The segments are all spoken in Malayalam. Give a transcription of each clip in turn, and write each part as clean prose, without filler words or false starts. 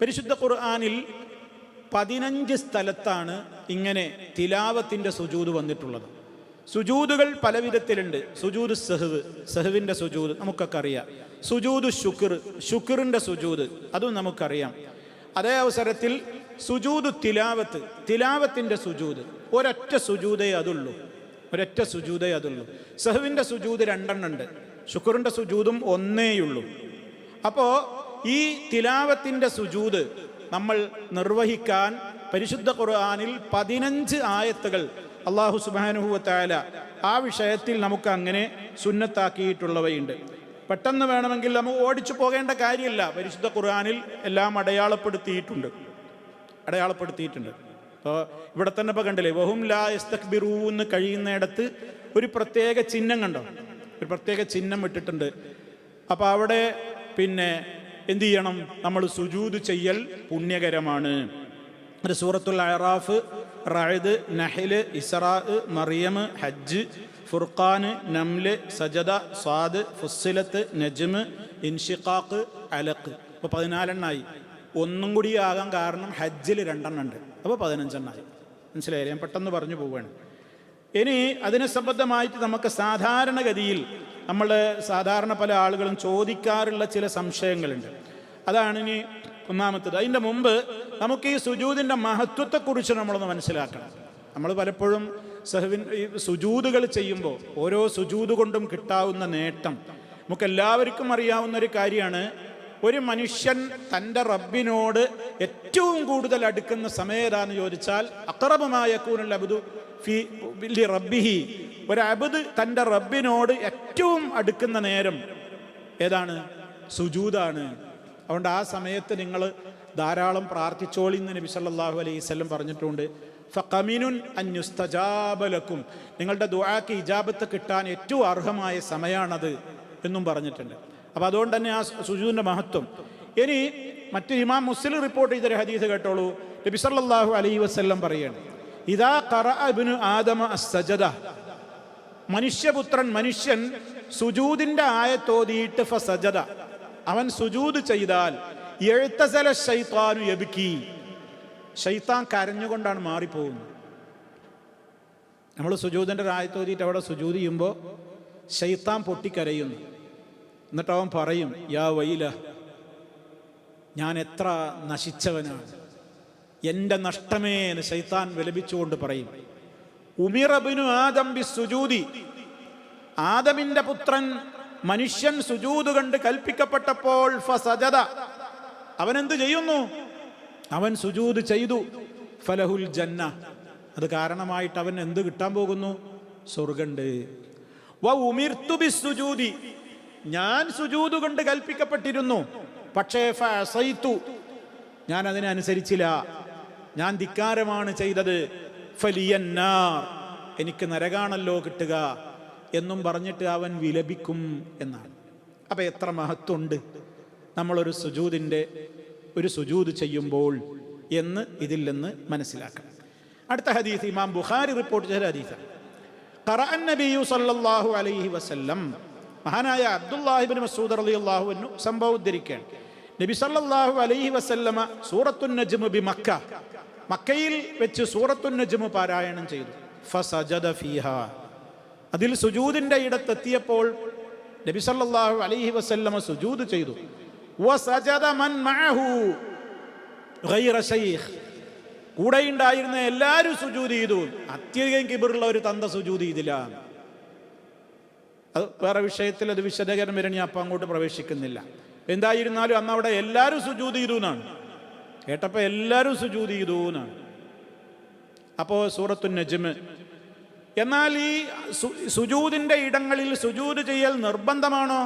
പരിശുദ്ധ ഖുർആനിൽ 15 സ്ഥലത്താണ് ഇങ്ങനെ തിലാവത്തിൻ്റെ സുജൂദ് വന്നിട്ടുള്ളത്. സുജൂദുകൾ പല വിധത്തിലുണ്ട്. സുജൂദ് സഹ്വ്, സഹ്വിൻ്റെ സുജൂദ് നമുക്കൊക്കെ അറിയാം. സുജൂദ് ശുക്ർ, ശുക്റിൻ്റെ സുജൂദ് അതും നമുക്കറിയാം. അതേ അവസരത്തിൽ സുജൂദ് തിലാവത്ത്, തിലാവത്തിൻ്റെ സുജൂദ് ഒരൊറ്റ സുജൂദേ അതുള്ളൂ, ഒരൊറ്റ സുജൂദേ അതുള്ളൂ. സഹ്വിൻ്റെ സുജൂദ് 2 ഉണ്ട്, ശുക്റിൻ്റെ സുജൂദും ഒന്നേയുള്ളൂ. അപ്പോൾ ഈ തിലാവത്തിൻ്റെ സുജൂദ് നമ്മൾ നിർവഹിക്കാൻ പരിശുദ്ധ ഖുർആനിൽ 15 ആയത്തുകൾ അല്ലാഹു സുബ്ഹാനഹു വ തആല ആ വിഷയത്തിൽ നമുക്ക് അങ്ങനെ സുന്നത്താക്കിയിട്ടുള്ളവയുണ്ട്. പെട്ടെന്ന് വേണമെങ്കിൽ നമുക്ക് ഓടിച്ചു പോകേണ്ട കാര്യമില്ല. പരിശുദ്ധ ഖുർആനിൽ എല്ലാം അടയാളപ്പെടുത്തിയിട്ടുണ്ട്. അപ്പോൾ ഇവിടെ തന്നെ ഇപ്പോൾ കണ്ടില്ലേ, വഹും ലാ യസ്തക്ബിറൂന്ന് കഴിയുന്നിടത്ത് ഒരു പ്രത്യേക ചിഹ്നം കണ്ടോ, ഒരു പ്രത്യേക ചിഹ്നം ഇട്ടിട്ടുണ്ട്. അപ്പോൾ അവിടെ പിന്നെ എന്തു ചെയ്യണം, നമ്മൾ സുജൂദ് ചെയ്യൽ പുണ്യകരമാണ്. ഒരു സൂറത്തുൽ അഅറാഫ്, റഅദ്, നഹ്ല്, ഇസ്റാ, മറിയം, ഹജ്ജ്, ഫുർഖാൻ, നംല്, സജദ, സ്വാദ്, ഫുസ്സിലത്ത്, നജ്മ്, ഇൻഷിഖാഖ്, അലഖ്. അപ്പോൾ 14 ഒന്നും കൂടി ആകാൻ കാരണം ഹജ്ജിൽ 2 ഉണ്ട്. അപ്പോൾ 15 മനസ്സിലായില്ലേ? ഞാൻ പെട്ടെന്ന് പറഞ്ഞു പോവുകയാണ്. ഇനി അതിനെ സംബന്ധമായിട്ട് നമുക്ക് സാധാരണഗതിയിൽ നമ്മൾ സാധാരണ പല ആളുകളും ചോദിക്കാറുള്ള ചില സംശയങ്ങളുണ്ട്. അതാണ് ഇനി ഒന്നാമത്തത്. അതിൻ്റെ മുമ്പ് നമുക്ക് ഈ സുജൂദിൻ്റെ മഹത്വത്തെക്കുറിച്ച് നമ്മളൊന്ന് മനസ്സിലാക്കണം. നമ്മൾ പലപ്പോഴും ഈ സുജൂദുകൾ ചെയ്യുമ്പോൾ ഓരോ സുജൂദ് കൊണ്ടും കിട്ടാവുന്ന നേട്ടം നമുക്കെല്ലാവർക്കും അറിയാവുന്ന ഒരു കാര്യമാണ്. ഒരു മനുഷ്യൻ തൻ്റെ റബ്ബിനോട് ഏറ്റവും കൂടുതൽ അടുക്കുന്ന സമയം ഏതാണെന്ന് ചോദിച്ചാൽ അഖറബു മാ യകൂനുൽ അബ്ദു ഫി റബ്ബിഹി, ഒരു അബ്ദ് തൻ്റെ റബ്ബിനോട് ഏറ്റവും അടുക്കുന്ന നേരം ഏതാണ്? സുജൂദാണ്. അതുകൊണ്ട് ആ സമയത്ത് നിങ്ങൾ ധാരാളം പ്രാർത്ഥിച്ചോളി എന്ന് നബി സല്ലല്ലാഹു അലൈഹി വസല്ലം പറഞ്ഞിട്ടുണ്ട്. ഫഖമിനുൻ അൻ യുസ്തജാബ ലക്കും, നിങ്ങളുടെ ദുആക്ക് ഇജാബത്ത് കിട്ടാൻ ഏറ്റവും അർഹമായ സമയമാണത് എന്നും പറഞ്ഞിട്ടുണ്ട്. അപ്പോൾ അതുകൊണ്ട് തന്നെ ആ സുജൂദിൻ്റെ മഹത്വം. ഇനി മറ്റു ഇമാം മുസ്ലിം റിപ്പോർട്ട് ചെയ്തൊരു ഹദീസ് കേട്ടോളൂ. നബി സല്ലല്ലാഹു അലൈഹി വസല്ലം പറയാണ്, ഇദാ ഖറഅ ഇബ്നു ആദമ അസ്സജദ, മനുഷ്യൻ സുജൂദിൻ്റെ ആയത്തോതിയിട്ട് ഫസജദ, അവൻ സുജൂദ് ചെയ്താൽ യഅ്തസല ശൈത്താനു യബ്കി, ശൈത്താൻ കരഞ്ഞുകൊണ്ടാണ് മാറിപ്പോകുന്നത്. നമ്മൾ സുജൂദിൻ്റെ ആയത്തോതിയിട്ട് അവിടെ സുജൂദ് ചെയ്യുമ്പോൾ ശൈത്താൻ പൊട്ടിക്കരയുന്നു. എന്നിട്ട് അവൻ പറയും, യാ വൈല, ഞാൻ എത്ര നശിച്ചവനാണ്, എൻ്റെ നഷ്ടമേ എന്ന് ശൈത്താൻ വിലപിച്ചുകൊണ്ട് പറയും. ഉമിറ ഇബ്നു ആദം ബിസ്സുജൂദി, ആദമിൻ്റെ പുത്രൻ മനുഷ്യൻ സുജൂദ് കണ്ട് കൽപ്പിക്കപ്പെട്ടപ്പോൾ ഫസജദ, അവൻ എന്ത് ചെയ്യുന്നു? അവൻ സുജൂദ് ചെയ്തു. ഫലഹുൽ ജന്ന, അത് കാരണമായിട്ട് അവൻ എന്ത് കിട്ടാൻ പോകുന്നു? സ്വർഗണ്ട്. വ ഉമിർതു ബിസ്സുജൂദി, ഞാൻ സുജൂദ് കൊണ്ട് കൽപ്പിക്കപ്പെട്ടിരുന്നു, പക്ഷേ ഫഅസൈതു, ഞാൻ അതിനനുസരിച്ചില്ല, ഞാൻ ധിക്കാരമാണ് ചെയ്തത്. ഫലിയന്നാർ, എനിക്ക് നരകാണല്ലോ കിട്ടുക എന്നും പറഞ്ഞിട്ട് അവൻ വിലപിക്കും എന്നാണ്. അപ്പം എത്ര മഹത്വമുണ്ട് നമ്മളൊരു സുജൂദ് ചെയ്യുമ്പോൾ എന്ന് ഇതിൽ നിന്ന് മനസ്സിലാക്കണം. അടുത്ത ഹദീസ് ഇമാം ബുഖാരി റിപ്പോർട്ട് ചെയ്ത ഹദീസാണ്. ഖറഅൻ നബിയു സല്ലല്ലാഹു അലൈഹി വസല്ലം, മഹാനായ അബ്ദുല്ലാഹി ഇബ്നു മസ്ഊദ് റളിയല്ലാഹു അൻഹു സംഭവം ഉദ്ധരിക്കുകയാണ്. നബി സല്ലല്ലാഹു അലൈഹി വസല്ലമ സൂറത്തുൻ നജ്മ് ബിമക്ക, മക്കയിൽ വെച്ച് സൂറത്തുൻ നജ്മ് പാരായണം ചെയ്തു. ഫസജദ ഫീഹാ, അതിൽ സുജൂദിൻ്റെ ഇടത്തെത്തിയപ്പോൾ നബി സല്ലല്ലാഹു അലൈഹി വസല്ലമ സുജൂദ് ചെയ്തു. വസജദ മൻ മഅഹു ഗൈറ ശൈഖ്, കൂടെയുണ്ടായിരുന്ന എല്ലാവരും സുജൂദ് ചെയ്തു. അത്യധികം കിബറുള്ള ഒരു തന്ത സുജൂദ് ചെയ്തില്ല. അത് വേറെ വിഷയത്തിൽ, അത് വിശദീകരണം വരെ ഞാൻ അപ്പം അങ്ങോട്ട് പ്രവേശിക്കുന്നില്ല. എന്തായിരുന്നാലും അന്ന് അവിടെ എല്ലാവരും സുജൂദ് ചെയ്തു എന്നാണ് കേട്ടപ്പോൾ, എല്ലാവരും സുജൂദ് ചെയ്തു എന്നാണ്. അപ്പോൾ സൂറത്തുൻ നജ്മ്. എന്നാൽ ഈ സുജൂദിൻ്റെ ഇടങ്ങളിൽ സുജൂദ് ചെയ്യൽ നിർബന്ധമാണോ?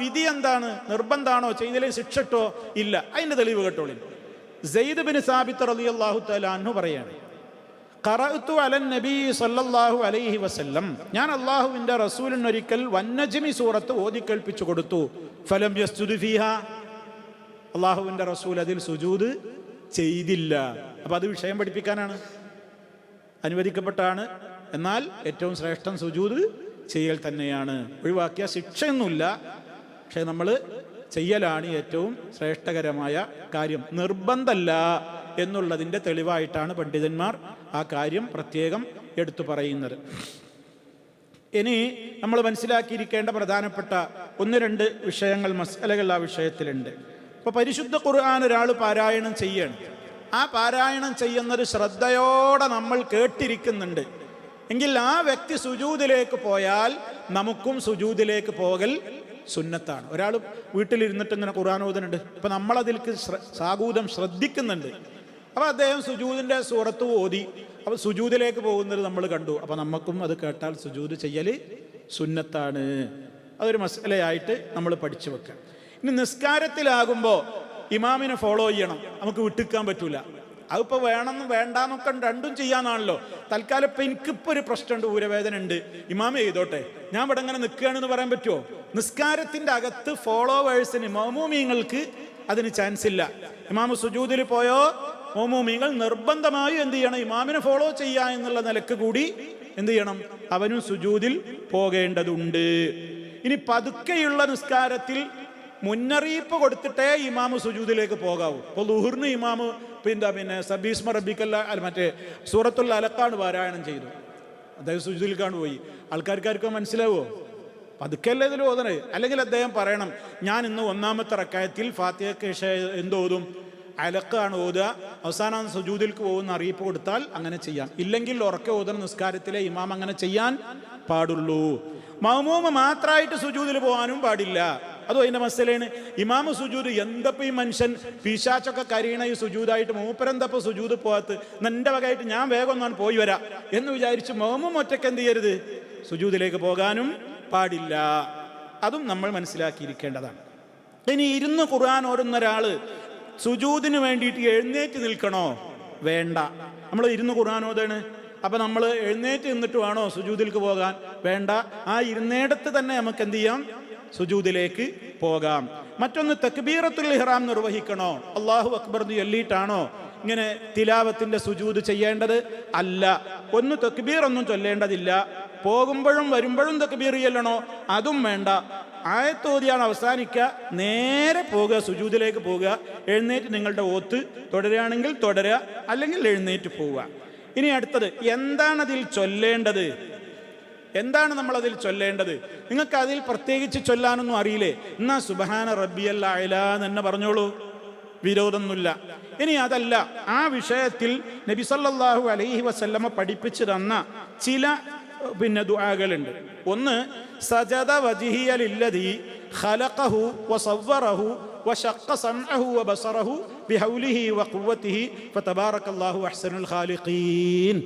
വിധി എന്താണ്? നിർബന്ധമാണോ? ചെയ്തില്ലേ ശിക്ഷട്ടോ? ഇല്ല. അതിൻ്റെ തെളിവ് കേട്ടോളി. സെയ്ദ് ബിൻ സാബിത്ത് റളിയല്ലാഹു തആല അൻഹു പറയാണ്, ഖറഅതു അലൻ നബി സല്ലല്ലാഹു അലൈഹി വസല്ലം, ഞാൻ അല്ലാഹുവിൻ്റെ റസൂലിന് ഒരിക്കൽ വന്നജ്മി സൂറത്ത് ഓതി കേൾപ്പിച്ചു കൊടുത്തു. ഫലം യസ്ജുദ് ഫീഹാ, അല്ലാഹുവിൻ്റെ റസൂൽ അതിൽ സുജൂദ് ചെയ്തില്ല. അപ്പോൾ അത് വിഷയം പഠിപ്പിക്കാനാണ്, അനുവദിക്കപ്പെട്ടാണ്. എന്നാൽ ഏറ്റവും ശ്രേഷ്ഠം സുജൂദ് ചെയ്യൽ തന്നെയാണ്. ഒഴിവാക്കിയ ശിക്ഷയൊന്നുമില്ല, പക്ഷേ നമ്മൾ ചെയ്യലാണ് ഏറ്റവും ശ്രേഷ്ഠകരമായ കാര്യം. നിർബന്ധമല്ല എന്നുള്ളതിൻ്റെ തെളിവായിട്ടാണ് പണ്ഡിതന്മാർ ആ കാര്യം പ്രത്യേകം എടുത്തു പറയുന്നത്. ഇനി നമ്മൾ മനസ്സിലാക്കിയിരിക്കേണ്ട പ്രധാനപ്പെട്ട 1-2 വിഷയങ്ങൾ, മസ്അലകൾ ആ വിഷയത്തിലുണ്ട്. ഇപ്പോൾ പരിശുദ്ധ ഖുർആൻ ഒരാൾ പാരായണം ചെയ്യണം. ആ പാരായണം ചെയ്യുന്നത് ശ്രദ്ധയോടെ നമ്മൾ കേട്ടിരിക്കുന്നുണ്ട് എങ്കിൽ ആ വ്യക്തി സുജൂദിലേക്ക് പോയാൽ നമുക്കും സുജൂദിലേക്ക് പോകൽ സുന്നത്താണ്. ഒരാൾ വീട്ടിലിരുന്നിട്ട് ഇങ്ങനെ ഖുർആൻ ഓതുന്നുണ്ട്, ഇപ്പം നമ്മളതിലേക്ക് സാഗൂതം ശ്രദ്ധിക്കുന്നുണ്ട്. അപ്പോൾ അദ്ദേഹം സുജൂദിൻ്റെ സൂറത്ത് ഓതി, അപ്പോൾ സുജൂദിലേക്ക് പോകുന്നത് നമ്മൾ കണ്ടു. അപ്പോൾ നമുക്കും അത് കേട്ടാൽ സുജൂദ് ചെയ്യൽ സുന്നത്താണ്. അതൊരു മസലയായിട്ട് നമ്മൾ പഠിച്ചു വെക്കാം. ഇനി നിസ്കാരത്തിലാകുമ്പോൾ ഇമാമിനെ ഫോളോ ചെയ്യണം, നമുക്ക് വിട്ടിക്കാൻ പറ്റൂല. അതിപ്പോൾ വേണമെന്നും വേണ്ടാന്നൊക്കെ രണ്ടും ചെയ്യാന്നാണല്ലോ. തൽക്കാലം ഇപ്പം എനിക്കിപ്പോൾ ഒരു പ്രശ്നമുണ്ട്, ഊരവേദന ഉണ്ട്, ഇമാമ ചെയ്തോട്ടെ, ഞാൻ ഇവിടെ ഇങ്ങനെ നിൽക്കുകയാണെന്ന് പറയാൻ പറ്റുമോ? നിസ്കാരത്തിൻ്റെ അകത്ത് ഫോളോവേഴ്സിന്, മഅ്മൂമീങ്ങൾക്ക് അതിന് ചാൻസ് ഇല്ല. ഇമാമ് സുജൂദിൽ പോയോ മഅ്മൂമീങ്ങൾ നിർബന്ധമായും എന്ത് ചെയ്യണം? ഇമാമിനെ ഫോളോ ചെയ്യുക എന്നുള്ള നിലക്ക് കൂടി എന്ത് ചെയ്യണം? അവനും സുജൂദിൽ പോകേണ്ടതുണ്ട്. ഇനി പതുക്കെയുള്ള നിസ്കാരത്തിൽ മുന്നറിയിപ്പ് കൊടുത്തിട്ടേ ഇമാമ് സുജൂദിലേക്ക് പോകാവൂ. ഇപ്പോൾ ളുഹുറിന് ഇമാമ് പിന്നെ സബീസ്മ റബ്ബിക്കല്ല മറ്റേ സൂറത്തുൽ അലക്കാണ് പാരായണം ചെയ്തു, അദ്ദേഹം സുജൂദിലേക്കാണ് പോയി. ആൾക്കാർക്കാർക്ക് മനസ്സിലാവുമോ? പതുക്കല്ലേ ഇതിൽ ഓതണേ. അല്ലെങ്കിൽ അദ്ദേഹം പറയണം, ഞാൻ ഇന്ന് 1-ാമത്തെ റക്അത്തിൽ ഫാത്തിഹയ്ക്ക് ശേഷം എന്തോതും, അലക്കാണ് ഓതുക, അവസാനം സുജൂദിലേക്ക് പോകുന്ന അറിയിപ്പ് കൊടുത്താൽ അങ്ങനെ ചെയ്യാം. ഇല്ലെങ്കിൽ ഉറക്കെ ഓതുന്ന നിസ്കാരത്തിലെ ഇമാം അങ്ങനെ ചെയ്യാൻ പാടുള്ളൂ. മഅ്മൂമ് മാത്രമായിട്ട് സുജൂദിൽ പോകാനും പാടില്ല. അതും അതിൻ്റെ മസലയാണ്. ഇമാമ് സുജൂദ്, എന്തപ്പോൾ ഈ മനുഷ്യൻ പിശാചൊക്കെ കരീണ ഈ സുജൂദായിട്ട് മൂപ്പരെന്തപ്പോൾ സുജൂദ് പോകാത്ത, എൻ്റെ വകയായിട്ട് ഞാൻ വേഗം ഒന്നാണ് പോയി വരാം എന്ന് വിചാരിച്ച് മഅ്മൂം ഒറ്റയ്ക്ക് എന്ത് ചെയ്യരുത്? സുജൂദിലേക്ക് പോകാനും പാടില്ല. അതും നമ്മൾ മനസ്സിലാക്കിയിരിക്കേണ്ടതാണ്. ഇനി ഇരുന്ന് ഖുർആൻ ഓതുന്ന ഒരാൾ സുജൂദിന് വേണ്ടിയിട്ട് എഴുന്നേറ്റ് നിൽക്കണോ? വേണ്ട. നമ്മൾ ഇരുന്ന് ഖുർആൻ ഓതാണ്, അപ്പം നമ്മൾ എഴുന്നേറ്റ് നിന്നിട്ട് വേണോ സുജൂദിലേക്ക് പോകാൻ? വേണ്ട. ആ ഇരുന്നേടത്ത് തന്നെ നമുക്ക് എന്ത് ചെയ്യാം? സുജൂദിലേക്ക് പോകാം. മറ്റൊന്ന്, തക്ബീറത്തുൽ ഇഹ്റാം നിർവഹിക്കണോ? അല്ലാഹു അക്ബർ എന്ന് ചൊല്ലിയിട്ടാണോ ഇങ്ങനെ തിലാവത്തിൻ്റെ സുജൂദ് ചെയ്യേണ്ടത്? അല്ല. ഒന്ന് തക്ബീർ ഒന്നും ചൊല്ലേണ്ടതില്ല. പോകുമ്പോഴും വരുമ്പോഴും തക്ബീർ ചൊല്ലണോ? അതും വേണ്ട. ആയത്തോതിയാണ് അവസാനിക്കുക, നേരെ പോകുക, സുജൂദിലേക്ക് പോകുക. എഴുന്നേറ്റ് നിങ്ങളുടെ ഓത്ത് തുടരുകയാണെങ്കിൽ തുടരുക, അല്ലെങ്കിൽ എഴുന്നേറ്റ് പോവുക. ഇനി അടുത്തത്, എന്താണതിൽ ചൊല്ലേണ്ടത്? എന്താണ് നമ്മളതിൽ ചൊല്ലേണ്ടത്? നിങ്ങൾക്ക് അതിൽ പ്രത്യേകിച്ച് ചൊല്ലാനൊന്നും അറിയില്ലേ? എന്നാ സുബ്ഹാന റബ്ബിയൽ അഅ്ല എന്ന് തന്നെ പറഞ്ഞോളൂ, വിരോധമൊന്നുമില്ല. ഇനി അതല്ല, ആ വിഷയത്തിൽ നബി സല്ലല്ലാഹു അലൈഹി വസല്ലമ പഠിപ്പിച്ചു തന്ന ചില ദുആകളുണ്ട്. ഒന്ന്, സജദ വജ്ഹിയ ലില്ലദി ഖലഖഹു വസവ്വറഹു വശഖ സമഅഹു വബസറഹു ബിഹൗലിഹി വഖുവ്വതിഹി ഫതബാറകല്ലാഹു അഹ്സനുൽ ഖാലിഖീൻ.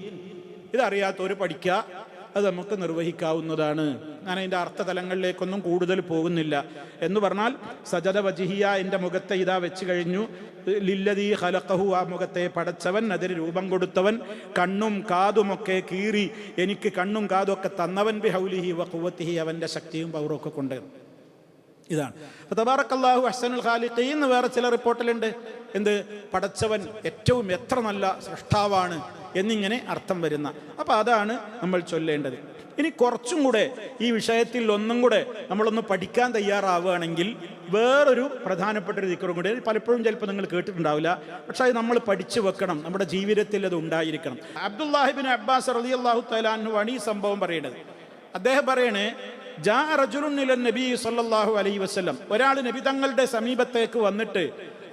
ഇതറിയാത്തവർ പഠിക്കുക, അത് നമുക്ക് നിർവഹിക്കാവുന്നതാണ്. ഞാൻ അതിൻ്റെ അർത്ഥതലങ്ങളിലേക്കൊന്നും കൂടുതൽ പോകുന്നില്ല. എന്ന് പറഞ്ഞാൽ സജദ വജ്ഹിയ, എൻ്റെ മുഖത്തെ ഇതാ വെച്ച് കഴിഞ്ഞു, ലില്ലദീ ഖലഖഹു, ആ മുഖത്തെ പടച്ചവൻ, അതിന് രൂപം കൊടുത്തവൻ, കണ്ണും കാതുമൊക്കെ കീറി എനിക്ക് കണ്ണും കാതും ഒക്കെ തന്നവൻ, ബിഹൗലിഹി വഖുവ്വതിഹി, അവൻ്റെ ശക്തിയും പവറും ഒക്കെ കൊണ്ട്. ഇതാണ് തബാറക്കല്ലാഹു അഹ്സനുൽ ഖാലിഖീൻ എന്ന് വേറെ ചില റിപ്പോർട്ടിലുണ്ട്. എന്ത്? പടച്ചവൻ ഏറ്റവും എത്ര നല്ല സൃഷ്ടാവാണ് എന്നിങ്ങനെ അർത്ഥം വരുന്ന. അപ്പം അതാണ് നമ്മൾ ചൊല്ലേണ്ടത്. ഇനി കുറച്ചും കൂടെ ഈ വിഷയത്തിൽ ഒന്നും കൂടെ നമ്മളൊന്ന് പഠിക്കാൻ തയ്യാറാവുകയാണെങ്കിൽ വേറൊരു പ്രധാനപ്പെട്ട ഒരു ദിക്റും കൂടെ, പലപ്പോഴും ചിലപ്പോൾ നിങ്ങൾ കേട്ടിട്ടുണ്ടാവില്ല, പക്ഷെ അത് നമ്മൾ പഠിച്ചു വെക്കണം, നമ്മുടെ ജീവിതത്തിൽ അത് ഉണ്ടായിരിക്കണം. അബ്ദുല്ലാഹിബ്നു അബ്ബാസ് റളിയല്ലാഹു തആല അൻഹു ആണ് ഈ സംഭവം പറയുന്നത്. അദ്ദേഹം പറയണേ, ജാ റജുലുൻ ഇലൻ നബി സല്ലല്ലാഹു അലൈഹി വസല്ലം, ഒരാൾ നബി തങ്ങളുടെ സമീപത്തേക്ക് വന്നിട്ട്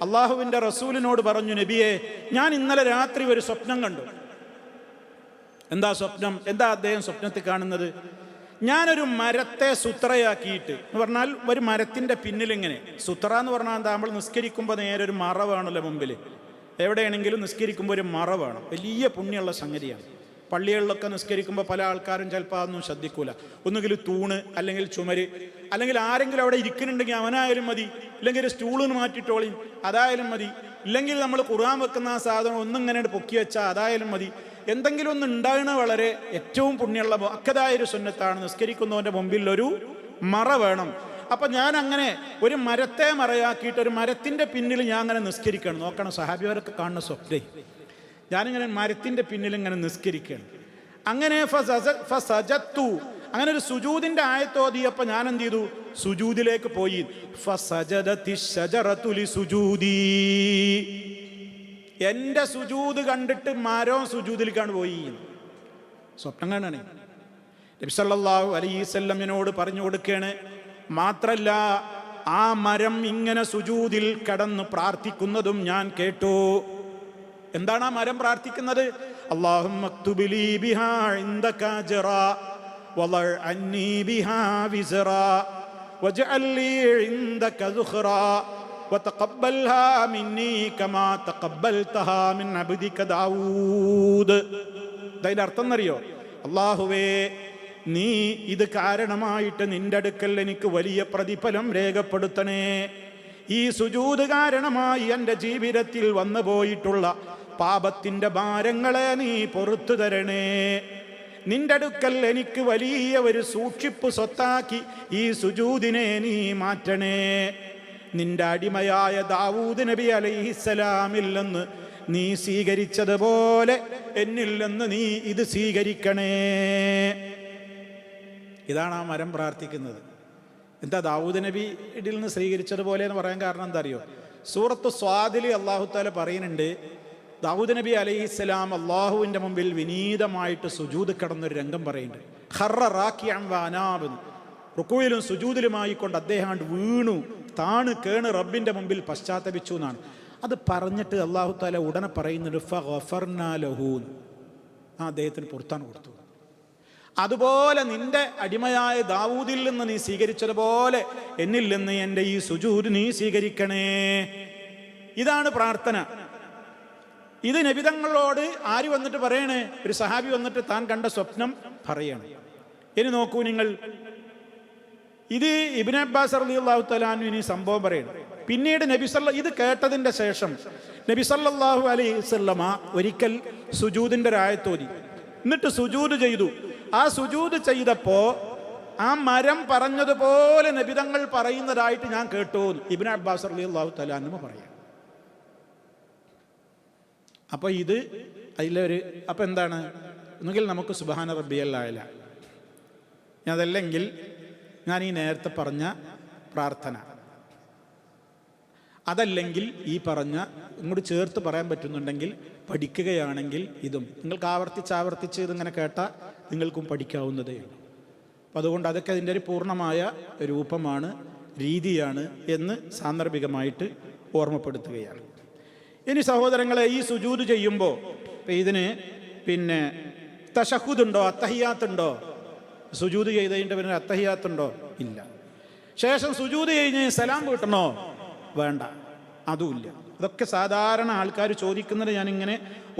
അള്ളാഹുവിൻ്റെ റസൂലിനോട് പറഞ്ഞു, നബിയെ, ഞാൻ ഇന്നലെ രാത്രി ഒരു സ്വപ്നം കണ്ടു. എന്താ സ്വപ്നം? എന്താ അദ്ദേഹം സ്വപ്നത്തിൽ കാണുന്നത്? ഞാനൊരു മരത്തെ സുത്രയാക്കിയിട്ട്, എന്ന് പറഞ്ഞാൽ ഒരു മരത്തിൻ്റെ പിന്നിലിങ്ങനെ, സുത്ര എന്ന് പറഞ്ഞാൽ എന്താ? നമ്മൾ നിസ്കരിക്കുമ്പോൾ നേരെ ഒരു മറ വേണമല്ലോ മുമ്പിൽ. എവിടെയാണെങ്കിലും നിസ്കരിക്കുമ്പോൾ ഒരു മറ വേണം. വലിയ പുണ്യമുള്ള സംഗതിയാണ്. പള്ളികളിലൊക്കെ നിസ്കരിക്കുമ്പോൾ പല ആൾക്കാരും ചിലപ്പോൾ അതൊന്നും ശ്രദ്ധിക്കൂല. ഒന്നുകിൽ തൂണ്, അല്ലെങ്കിൽ ചുമര്, അല്ലെങ്കിൽ ആരെങ്കിലും അവിടെ ഇരിക്കുന്നുണ്ടെങ്കിൽ അവനായാലും മതി, ഇല്ലെങ്കിൽ ഒരു സ്റ്റൂളിന് മാറ്റിയിട്ടോളി, അതായാലും മതി, ഇല്ലെങ്കിൽ നമ്മൾ ഖുർആൻ വെക്കുന്ന ആ സാധനം ഒന്നിങ്ങനെ പൊക്കി വെച്ചാൽ അതായാലും മതി. എന്തെങ്കിലും ഒന്ന് ഉണ്ടാകണ വളരെ ഏറ്റവും പുണ്യമുള്ള അക്കതായൊരു സുന്നത്താണ്. നിസ്കരിക്കുന്നവൻ്റെ മുമ്പിൽ ഒരു മറ വേണം. അപ്പം ഞാൻ അങ്ങനെ ഒരു മരത്തെ മറയാക്കിയിട്ട് ഒരു മരത്തിൻ്റെ പിന്നിൽ ഞാൻ അങ്ങനെ നിസ്കരിക്കണം. നോക്കണം, സഹാബിമാരൊക്കെ കാണുന്ന സ്വപ്നേ, ഞാനിങ്ങനെ മരത്തിൻ്റെ പിന്നിൽ ഇങ്ങനെ നിസ്കരിക്കണം. അങ്ങനെ ഫസജത്തു, അങ്ങനെ ഒരു സുജൂദിന്റെ ആയത്തോതിയപ്പോ ഞാൻ എന്ത് ചെയ്തു? സുജൂദിലേക്ക് പോയി. എന്റെ സുജൂദ് കണ്ടിട്ട് മരം സുജൂദിലേക്കാണ് പോയി. സ്വപ്നം കാണാണ്. നബി സല്ലല്ലാഹു അലൈഹി വസല്ലമിനോട് പറഞ്ഞു കൊടുക്കുകയാണ്. മാത്രല്ല, ആ മരം ഇങ്ങനെ സുജൂദിൽ കടന്ന് പ്രാർത്ഥിക്കുന്നതും ഞാൻ കേട്ടു. എന്താണ് ആ മരം പ്രാർത്ഥിക്കുന്നത്? അല്ലാഹുമ്മ അക്തുബ് ലീ ബിഹാ ഇൻദക അജ്റാ വളർ അന്നി ബിഹാ വിസ്റാ വജ്അൽ ലീ ഇൻദക ദുഖറാ വതഖബ്ബൽഹാ മിന്നി കമാ തഖബ്ബൽതഹാ മിൻ അബ്ദിക ദാവൂദ്. ഇതിന്റെ അർത്ഥം എന്നറിയോ? അല്ലാഹുവേ, നീ ഇത് കാരണമായിട്ട് നിന്റെ അടുക്കൽ എനിക്ക് വലിയ പ്രതിഫലം രേഖപ്പെടുത്തണേ. ഈ സുജൂദ് കാരണമായി എൻ്റെ ജീവിതത്തിൽ വന്നു പോയിട്ടുള്ള പാപത്തിൻ്റെ ഭാരങ്ങളെ നീ പൊറുത്തു തരണേ. നിന്റെ അടുക്കൽ എനിക്ക് വലിയ ഒരു സൂക്ഷിപ്പ് സ്വത്താക്കി ഈ സുജൂദിനെ നീ മാറ്റണേ. നിന്റെ അടിമയായ ദാവൂദ് നബി അലൈഹിസ്സലാമിൽ നിന്ന് നീ സ്വീകരിച്ചതുപോലെ എന്നിൽ നിന്ന് നീ ഇത് സ്വീകരിക്കണേ. ഇതാണ് ആ മരം പ്രാർത്ഥിക്കുന്നത്. എന്താ ദാവൂദ് നബിയിൽ നിന്ന് സ്വീകരിച്ചതുപോലെ എന്ന് പറയാൻ കാരണം എന്താ അറിയോ? സൂറത്ത് സ്വാദിൽ അല്ലാഹു തആല പറയുന്നുണ്ട്, ദാവൂദ് നബി അലൈഹിസ്സലാം അള്ളാഹുവിൻ്റെ മുമ്പിൽ വിനീതമായിട്ട് സുജൂദ് കിടന്നൊരു രംഗം പറയുന്നുണ്ട്. ഖറ റാക്കിഅൻ വഅനാബ്, റുക്കൂയിലും സുജൂദിലുമായി കൊണ്ട് അദ്ദേഹം വീണു, താണ് കേണ് റബ്ബിൻ്റെ മുമ്പിൽ പശ്ചാത്തപിച്ചു എന്നാണ്. അത് പറഞ്ഞിട്ട് അല്ലാഹു തആല ഉടനെ പറയുന്നുണ്ട് ഫഗഫർനാ ലഹു, ആ അദ്ദേഹത്തിന് പുറത്താണ് കൊടുത്തു. അതുപോലെ നിന്റെ അടിമയായ ദാവൂദിൽ നിന്ന് നീ സ്വീകരിച്ചതുപോലെ എന്നിൽ നിന്ന് എൻ്റെ ഈ സുജൂദ് നീ സ്വീകരിക്കണേ. ഇതാണ് പ്രാർത്ഥന. ഇത് നബിതങ്ങളോട് ആര് വന്നിട്ട് പറയണേ? ഒരു സഹാബി വന്നിട്ട് താൻ കണ്ട സ്വപ്നം പറയണം. ഇനി നോക്കൂ നിങ്ങൾ, ഇത് ഇബ്നു അബ്ബാസ് റളിയല്ലാഹു തആല അൻഹു ഇനി സംഭവം പറയണം. പിന്നീട് ഇത് കേട്ടതിന്റെ ശേഷം നബി സല്ലല്ലാഹു അലൈഹി വസല്ലമ ഒരിക്കൽ സുജൂദിന്റെ ആയത്തോതി, എന്നിട്ട് സുജൂദ് ചെയ്തു. ആ സുജൂദ് ചെയ്തപ്പോ ആ മരം പറഞ്ഞതുപോലെ നബിതങ്ങൾ പറയുന്നതായിട്ട് ഞാൻ കേട്ടു. ഇബ്നു അബ്ബാസ് റളിയല്ലാഹു തആല അൻഹു പറയാം. അപ്പൊ ഇത് അതിലൊരു അപ്പൊ എന്താണ്? ഒന്നുകിൽ നമുക്ക് സുബ്ഹാന റബ്ബിയൽ അഅല, അതല്ലെങ്കിൽ ഞാൻ ഈ നേരത്തെ പറഞ്ഞ പ്രാർത്ഥന, അതല്ലെങ്കിൽ ഈ പറഞ്ഞ ഇങ്ങോട്ട് ചേർത്ത് പറയാൻ പറ്റുന്നുണ്ടെങ്കിൽ പഠിക്കുകയാണെങ്കിൽ ഇതും നിങ്ങൾക്ക് ആവർത്തിച്ച് ഇതിങ്ങനെ കേട്ടാൽ നിങ്ങൾക്കും പഠിക്കാവുന്നതേ ഉള്ളൂ. അപ്പം അതുകൊണ്ട് അതൊക്കെ അതിൻ്റെ ഒരു പൂർണ്ണമായ രൂപമാണ്, രീതിയാണ് എന്ന് സാന്ദർഭികമായിട്ട് ഓർമ്മപ്പെടുത്തുകയാണ്. ഇനി സഹോദരങ്ങളെ, ഈ സുജൂദ് ചെയ്യുമ്പോൾ ഇതിന് തശഹുദുണ്ടോ, അത്തഹിയാത്തുണ്ടോ? സുജൂദ് ചെയ്തതിൻ്റെ പിന്നെ അത്തഹിയാത്തുണ്ടോ? ഇല്ല. ശേഷം സുജൂദ് കഴിഞ്ഞ് സലാം വീട്ടണോ? വേണ്ട, അതുമില്ല. ഇതൊക്കെ സാധാരണ ആൾക്കാർ ചോദിക്കുന്നത് ഞാനിങ്ങനെ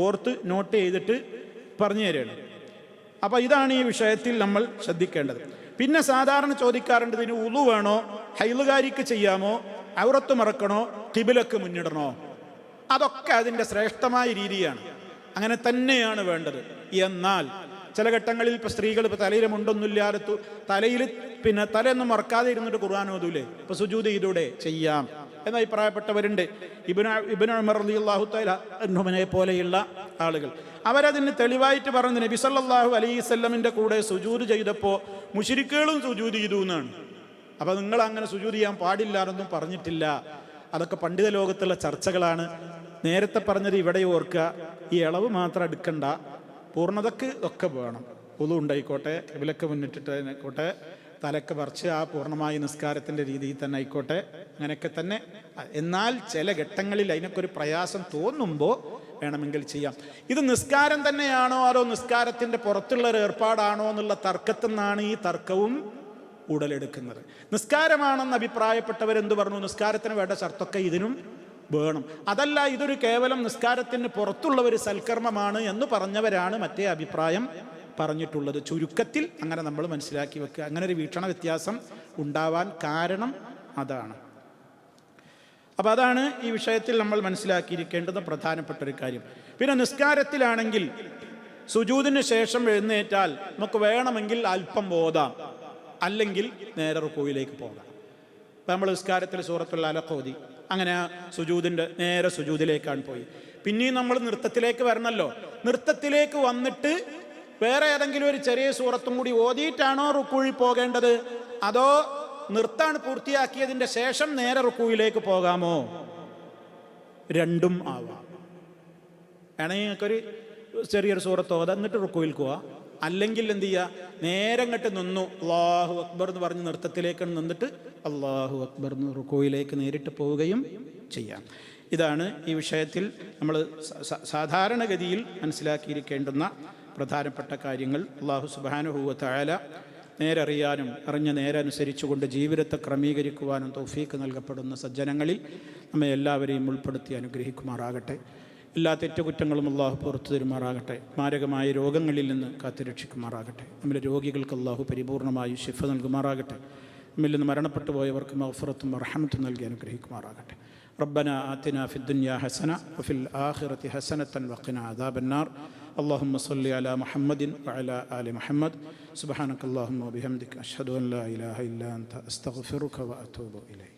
ഓർത്ത് നോട്ട് ചെയ്തിട്ട് പറഞ്ഞു തരികയാണ്. അപ്പം ഇതാണ് ഈ വിഷയത്തിൽ നമ്മൾ ശ്രദ്ധിക്കേണ്ടത്. പിന്നെ സാധാരണ ചോദിക്കാറുണ്ട്, ഇതിന് ഉളു വേണോ, ഹൈലുകാരിക്ക് ചെയ്യാമോ, ഔറത്ത് മറക്കണോ, ഖിബിലക്ക് മുന്നിടണോ? അതൊക്കെ അതിൻ്റെ ശ്രേഷ്ഠമായ രീതിയാണ്, അങ്ങനെ തന്നെയാണ് വേണ്ടത്. എന്നാൽ ചില ഘട്ടങ്ങളിൽ ഇപ്പോൾ സ്ത്രീകൾ ഇപ്പോൾ തലയിൽ മുണ്ടൊന്നുമില്ലാതെ തലയിൽ തലയൊന്നും മറക്കാതെ ഇരുന്നിട്ട് ഖുർആൻ ഓതൂലേ, ഇപ്പോൾ സുജൂദ് ചെയ്തൂടെ? ചെയ്യാം എന്ന് അഭിപ്രായപ്പെട്ടവരുണ്ട്. ഇബ്നു ഉമർ റളിയല്ലാഹു തആല അൻഹുവിനെ പോലെയുള്ള ആളുകൾ അവരതിന് തെളിവായിട്ട് പറഞ്ഞു, നബി സല്ലല്ലാഹു അലൈഹി വസല്ലമിൻ്റെ കൂടെ സുജൂദ് ചെയ്തപ്പോൾ മുശ്രിക്കുകളും സുജൂദ് ചെയ്തു എന്നാണ്. അപ്പോൾ നിങ്ങൾ അങ്ങനെ സുജൂദ് ചെയ്യാൻ പാടില്ല എന്നൊന്നും പറഞ്ഞിട്ടില്ല. അതൊക്കെ പണ്ഡിത ലോകത്തുള്ള ചർച്ചകളാണ്. നേരത്തെ പറഞ്ഞത് ഇവിടെ ഓർക്കുക, ഈ ഇളവ് മാത്രം എടുക്കണ്ട, പൂർണ്ണതക്ക് ഒക്കെ വേണം. ഉളു ഉണ്ടായിക്കോട്ടെ, ഖിബിലക്ക് മുന്നിട്ടിട്ട് ആയിക്കോട്ടെ, തലക്ക് പറിച്ച് ആ പൂർണ്ണമായ നിസ്കാരത്തിൻ്റെ രീതിയിൽ തന്നെ ആയിക്കോട്ടെ, അങ്ങനെയൊക്കെ തന്നെ. എന്നാൽ ചില ഘട്ടങ്ങളിൽ അതിനൊക്കെ ഒരു പ്രയാസം തോന്നുമ്പോൾ വേണമെങ്കിൽ ചെയ്യാം. ഇത് നിസ്കാരം തന്നെയാണോ അതോ നിസ്കാരത്തിൻ്റെ പുറത്തുള്ള ഒരു ഏർപ്പാടാണോ എന്നുള്ള തർക്കത്തിൽ നിന്നാണ് ഈ തർക്കവും ഉടലെടുക്കുന്നത്. നിസ്കാരമാണെന്ന് അഭിപ്രായപ്പെട്ടവരെന്ത് പറഞ്ഞു? നിസ്കാരത്തിന് വേണ്ട ഷർത്തൊക്കെ ഇതിനും വേണം. അതല്ല, ഇതൊരു കേവലം നിസ്കാരത്തിന് പുറത്തുള്ള ഒരു സൽക്കർമ്മമാണ് എന്ന് പറഞ്ഞവരാണ് മറ്റേ അഭിപ്രായം പറഞ്ഞിട്ടുള്ളത്. ചുരുക്കത്തിൽ അങ്ങനെ നമ്മൾ മനസ്സിലാക്കി വെക്കുക. അങ്ങനെ ഒരു വീക്ഷണ വ്യത്യാസം ഉണ്ടാവാൻ കാരണം അതാണ്. അപ്പം അതാണ് ഈ വിഷയത്തിൽ നമ്മൾ മനസ്സിലാക്കിയിരിക്കേണ്ടുന്ന പ്രധാനപ്പെട്ട ഒരു കാര്യം. പിന്നെ നിസ്കാരത്തിലാണെങ്കിൽ സുജൂദിന് ശേഷം എഴുന്നേറ്റാൽ നമുക്ക് വേണമെങ്കിൽ അല്പം ഓതാം, അല്ലെങ്കിൽ നേരെ റുകൂയിലേക്ക് പോകാം. ഇപ്പം നമ്മൾ നിസ്കാരത്തിൽ സൂറത്തുൽ അലഖ് ഓതി, അങ്ങനെ ആ നേരെ സുജൂദിലേക്കാണ് പോയി. പിന്നെയും നമ്മൾ നൃത്തത്തിലേക്ക് വരണമല്ലോ. നൃത്തത്തിലേക്ക് വന്നിട്ട് വേറെ ഏതെങ്കിലും ഒരു ചെറിയ സൂറത്തും കൂടി ഓതിയിട്ടാണോ റുക്കൂയിൽ പോകേണ്ടത്, അതോ നിർത്താൻ പൂർത്തിയാക്കിയതിൻ്റെ ശേഷം നേരെ റുക്കൂയിലേക്ക് പോകാമോ? രണ്ടും ആവാം. വേണമെങ്കിൽ നിങ്ങൾക്കൊരു ചെറിയൊരു സൂറത്ത് ഓതാ എന്നിട്ട് റുക്കൂയിൽ പോവാ. അല്ലെങ്കിൽ എന്ത് ചെയ്യുക, നേരെ അങ്ങോട്ട് നിന്നു അല്ലാഹു അക്ബർ എന്ന് പറഞ്ഞ് നൃത്തത്തിലേക്ക് നിന്നിട്ട് അല്ലാഹു അക്ബർ എന്ന് റുക്കൂയിലേക്ക് നേരിട്ട് പോവുകയും ചെയ്യാം. ഇതാണ് ഈ വിഷയത്തിൽ നമ്മൾ സാധാരണഗതിയിൽ മനസ്സിലാക്കിയിരിക്കേണ്ടുന്ന പ്രധാനപ്പെട്ട കാര്യങ്ങൾ. അല്ലാഹു സുബ്ഹാനഹു വ തആല നേരറിയാനും അറിഞ്ഞ നേരെ അനുസരിച്ചുകൊണ്ട് ജീവിതത്തെ ക്രമീകരിക്കുവാനും തൗഫീക്ക് നൽകപ്പെടുന്ന സജ്ജനങ്ങളിൽ നമ്മെ എല്ലാവരെയും ഉൾപ്പെടുത്തി അനുഗ്രഹിക്കുമാറാകട്ടെ. എല്ലാ തെറ്റുകുറ്റങ്ങളും അല്ലാഹു പുറത്തു തരുമാറാകട്ടെ. മാരകമായ രോഗങ്ങളിൽ നിന്ന് കാത്തുരക്ഷിക്കുമാറാകട്ടെ. നമ്മുടെ രോഗികൾക്ക് അല്ലാഹു പരിപൂർണമായി ശിഫ നൽകുമാറാകട്ടെ. നമ്മിൽ നിന്ന് മരണപ്പെട്ടു പോയവർക്ക് മഗ്ഫിറത്തും റഹ്മത്തും നൽകി അനുഗ്രഹിക്കുമാറാകട്ടെ. ربنا آتنا في الدنيا حسنة وفي الآخرة حسنة وقنا عذاب النار. اللهم صل على محمد وعلى آل محمد. سبحانك اللهم وبحمدك أشهد أن لا إله إلا أنت أستغفرك وأتوب إليك.